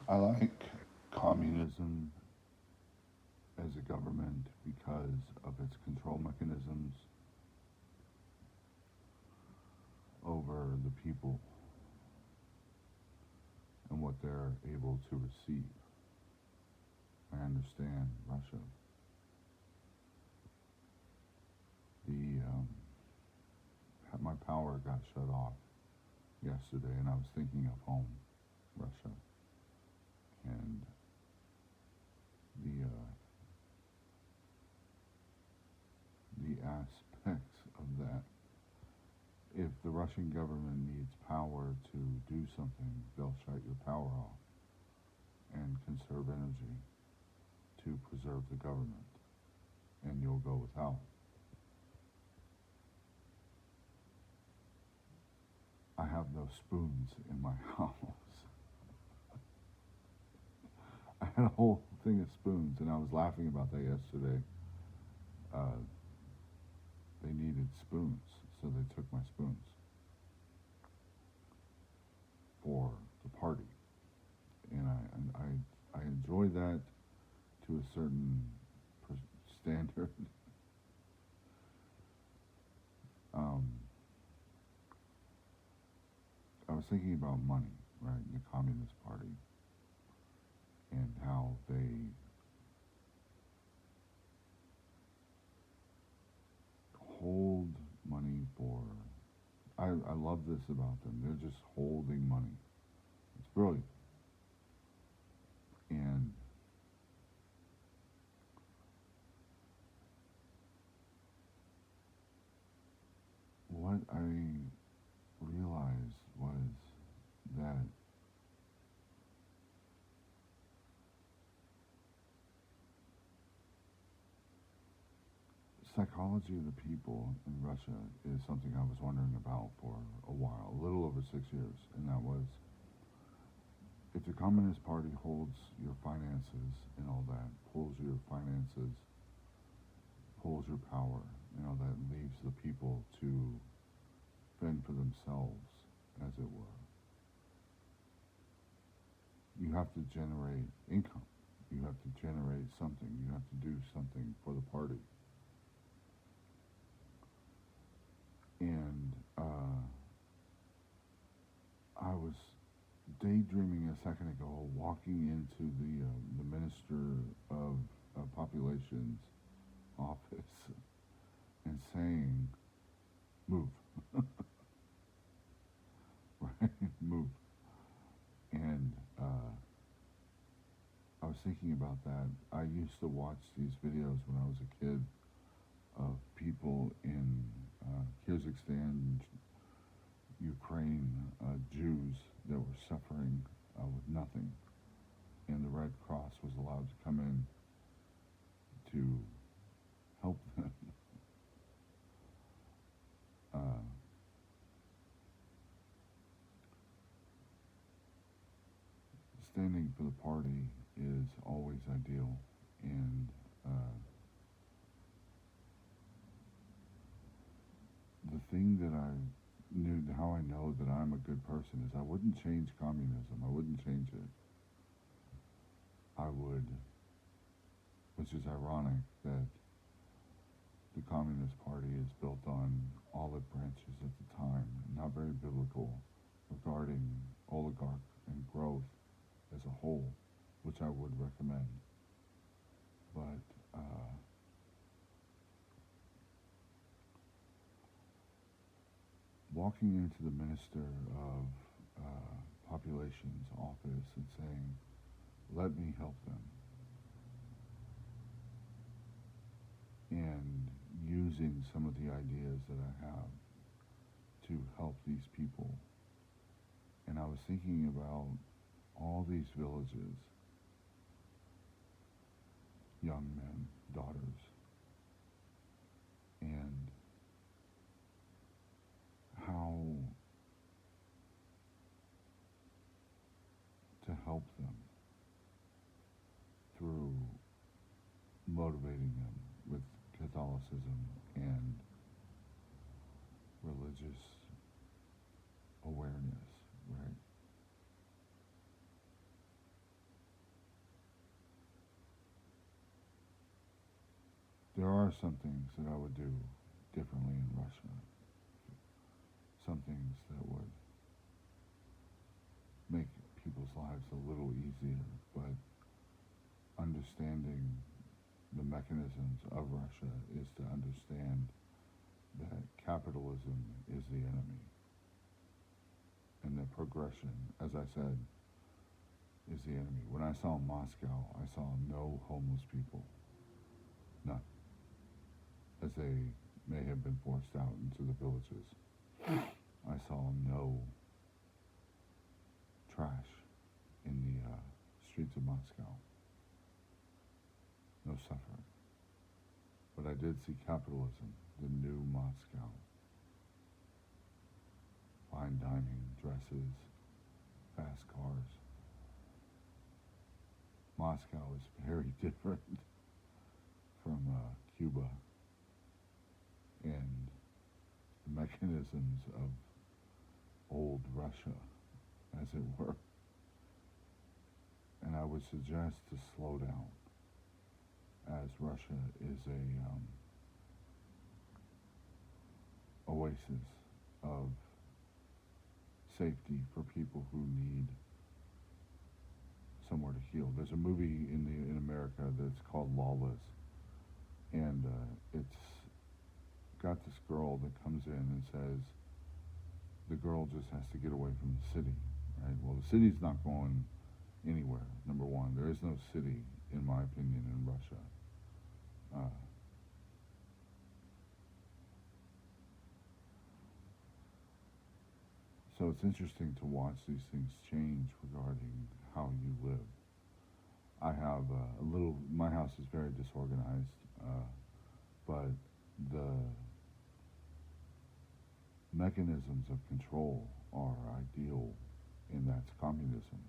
I like communism as a government because of its control mechanisms over the people and what they're able to receive. I understand Russia. The my power got shut off yesterday, and I was thinking of home, Russia, and the the aspects of that. If the Russian government needs power to do something, they'll shut your power off and conserve energy to preserve the government, and you'll go without. I have no spoons in my house. I had a whole thing of spoons, and I was laughing about that yesterday. Uh, they needed spoons, so they took my spoons for the party, and I enjoy that to a certain standard. Um, I was thinking about money, right, in the Communist Party, and how they hold money for. I love this about them. They're just holding money. It's brilliant. And what I realized was that psychology of the people in Russia is something I was wondering about for a while, a little over 6 years, and that was if the Communist Party holds your finances and all that, pulls your finances, pulls your power, that leaves the people to fend for themselves, as it were. You have to generate income. You have to generate something. You have to do something for the party. And I was daydreaming a second ago, walking into the Minister of Population's office and saying, "Move, right, move." And I was thinking about that. I used to watch these videos when I was a kid of people in Kyrgyzstan, Ukraine, Jews that were suffering with nothing, and the Red Cross was allowed to come in to help them. Uh, Standing for the party is always ideal, and the thing that I knew, how I know that I'm a good person, is I wouldn't change communism. I wouldn't change it. I would, which is ironic that the Communist Party is built on olive branches at the time, not very biblical, regarding oligarch and growth as a whole, which I would recommend. But walking into the Minister of Population's office and saying, "Let me help them," and using some of the ideas that I have to help these people. And I was thinking about all these villages, young men, daughters, and how to help them through motivating them with Catholicism and religious awareness, right? there are some things that I would do differently in Russia. Some things that would make people's lives a little easier, but understanding the mechanisms of Russia is to understand that capitalism is the enemy, and that progression, as I said, is the enemy. When I saw Moscow, I saw no homeless people, none, as they may have been forced out into the villages. I saw no trash in the streets of Moscow, no suffering. But I did see capitalism, the new Moscow. Fine dining, dresses, fast cars. Moscow is very different from Cuba and the mechanisms of old Russia, as it were. And I would suggest to slow down, as Russia is a oasis of safety for people who need somewhere to heal. There's a movie in America that's called Lawless, and it's got this girl that comes in and says the girl just has to get away from the city, right? Well, the city's not going anywhere. Number one, there is no city, in my opinion, in Russia. So it's interesting to watch these things change regarding how you live. I have my house is very disorganized, but the mechanisms of control are ideal, and that's communism,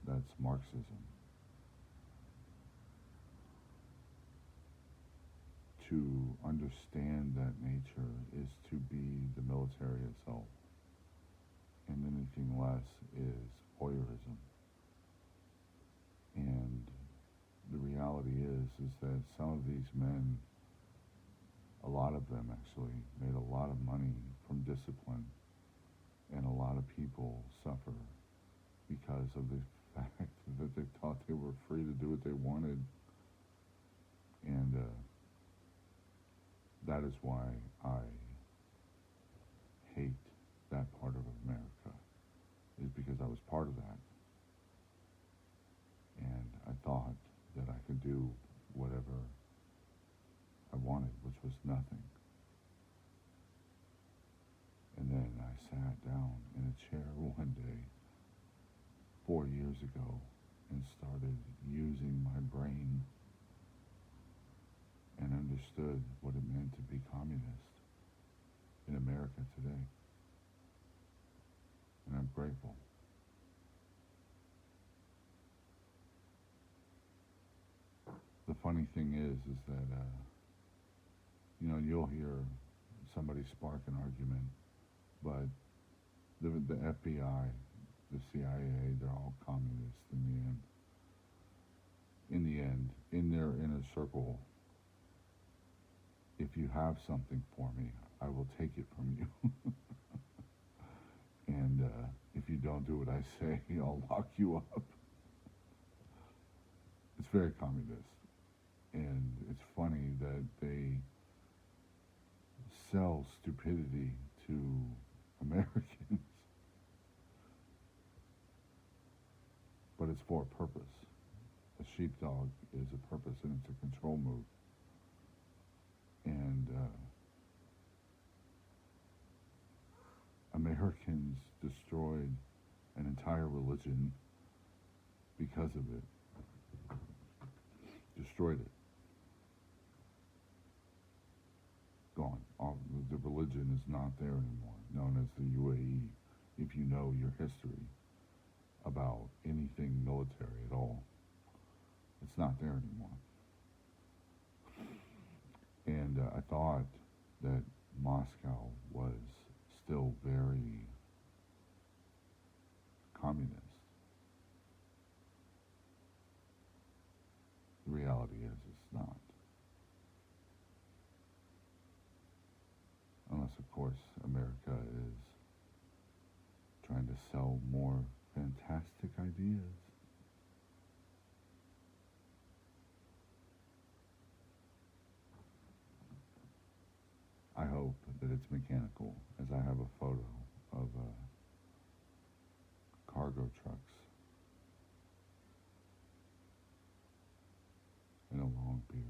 that's Marxism. To understand that nature is to be the military itself, and anything less is voyeurism. And the reality is that some of these men, a lot of them actually, made a lot of money from discipline, and a lot of people suffer because of the fact that they thought they were free to do what they wanted. And that is why I hate that part of America, is because I was part of that. And I thought that I could do whatever I wanted, which was nothing. And then I sat down in a chair one day, 4 years ago, and started using my brain and understood what it meant to be communist in America today. And I'm grateful. The funny thing is that, you'll hear somebody spark an argument, but the FBI, the CIA, they're all communists in the end. In the end, in their inner circle, if you have something for me, I will take it from you. And if you don't do what I say, I'll lock you up. It's very communist. And it's funny that they sell stupidity to Americans. But it's for a purpose. A sheepdog is a purpose, and it's a control move. And Americans destroyed an entire religion because of it. Destroyed it. Gone. The religion is not there anymore, known as the UAE, if you know your history about anything military at all. It's not there anymore. And I thought that Moscow was still very communist. The reality is it's not. unless, of course, America is trying to sell more fantastic ideas. I hope that it's mechanical, as I have a photo of cargo trucks and a long beard.